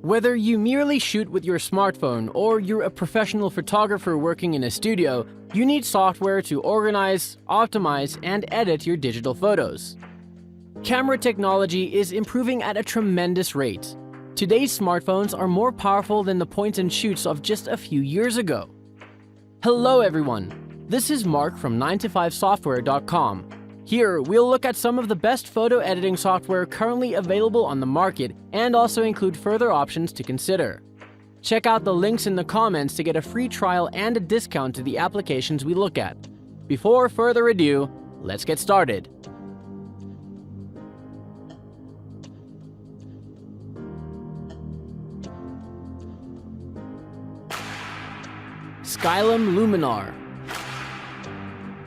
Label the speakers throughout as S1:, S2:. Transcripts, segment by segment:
S1: Whether you merely shoot with your smartphone or you're a professional photographer working in a studio, you need software to organize, optimize, and edit your digital photos. Camera technology is improving at a tremendous rate. Today's smartphones are more powerful than the point-and-shoots of just a few years ago. Hello everyone, this is Mark from 9to5software.com. Here, we'll look at some of the best photo editing software currently available on the market and also include further options to consider. Check out the links in the comments to get a free trial and a discount to the applications we look at. Before further ado, let's get started. Skylum Luminar.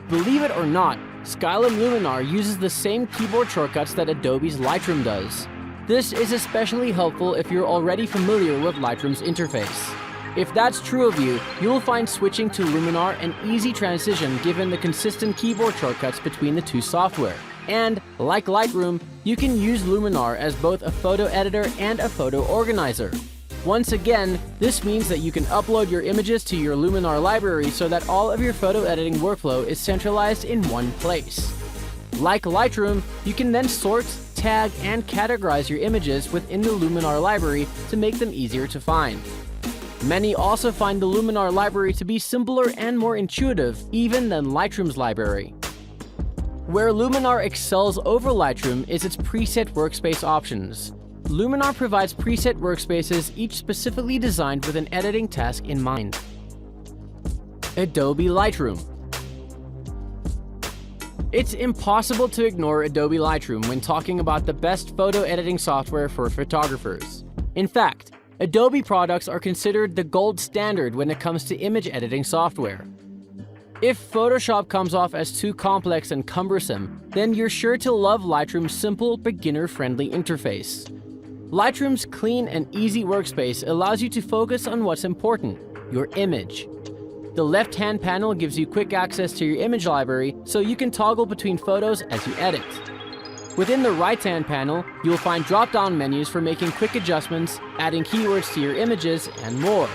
S1: Believe it or not, Skylum Luminar uses the same keyboard shortcuts that Adobe's Lightroom does. This is especially helpful if you're already familiar with Lightroom's interface. If that's true of you, you'll find switching to Luminar an easy transition given the consistent keyboard shortcuts between the two software. And, like Lightroom, you can use Luminar as both a photo editor and a photo organizer. Once again, this means that you can upload your images to your Luminar library so that all of your photo editing workflow is centralized in one place. Like Lightroom, you can then sort, tag, and categorize your images within the Luminar library to make them easier to find. Many also find the Luminar library to be simpler and more intuitive even than Lightroom's library. Where Luminar excels over Lightroom is its preset workspace options. Luminar provides preset workspaces, each specifically designed with an editing task in mind. Adobe Lightroom. It's impossible to ignore Adobe Lightroom when talking about the best photo editing software for photographers. In fact, Adobe products are considered the gold standard when it comes to image editing software. If Photoshop comes off as too complex and cumbersome, then you're sure to love Lightroom's simple, beginner-friendly interface. Lightroom's clean and easy workspace allows you to focus on what's important, your image. The left-hand panel gives you quick access to your image library so you can toggle between photos as you edit. Within the right-hand panel, you'll find drop-down menus for making quick adjustments, adding keywords to your images, and more.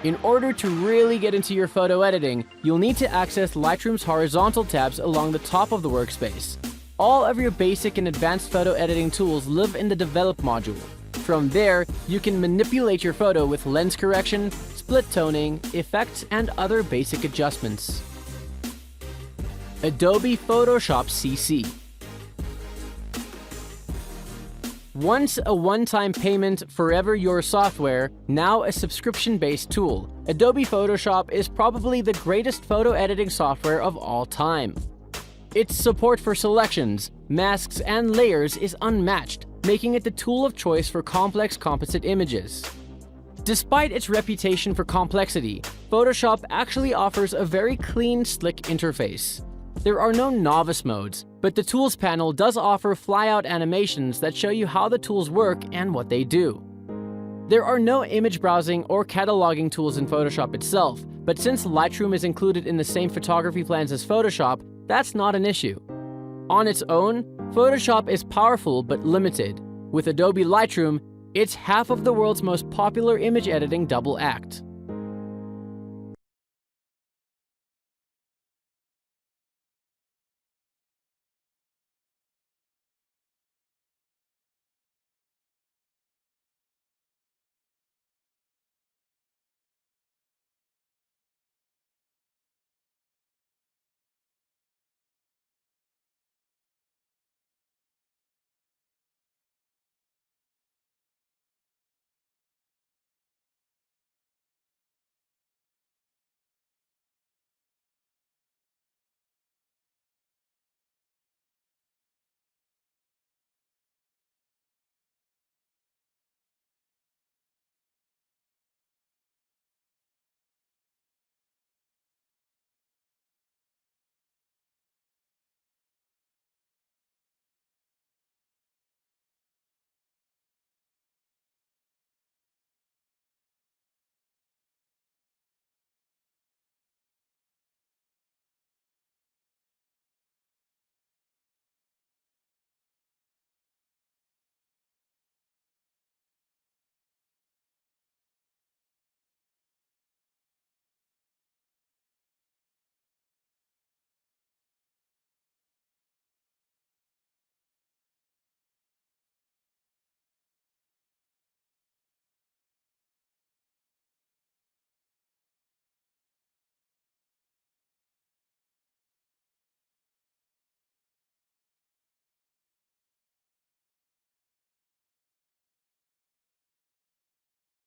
S1: In order to really get into your photo editing, you'll need to access Lightroom's horizontal tabs along the top of the workspace. All of your basic and advanced photo editing tools live in the Develop module. From there, you can manipulate your photo with lens correction, split toning, effects, and other basic adjustments. Adobe Photoshop CC. Once a one-time payment, forever your software, now a subscription-based tool, Adobe Photoshop is probably the greatest photo editing software of all time. Its support for selections, masks, and layers is unmatched, making it the tool of choice for complex composite images. Despite its reputation for complexity, Photoshop actually offers a very clean, slick interface. There are no novice modes, but the Tools panel does offer flyout animations that show you how the tools work and what they do. There are no image browsing or cataloging tools in Photoshop itself, but since Lightroom is included in the same photography plans as Photoshop, that's not an issue. On its own, Photoshop is powerful but limited. With Adobe Lightroom, it's half of the world's most popular image editing double act.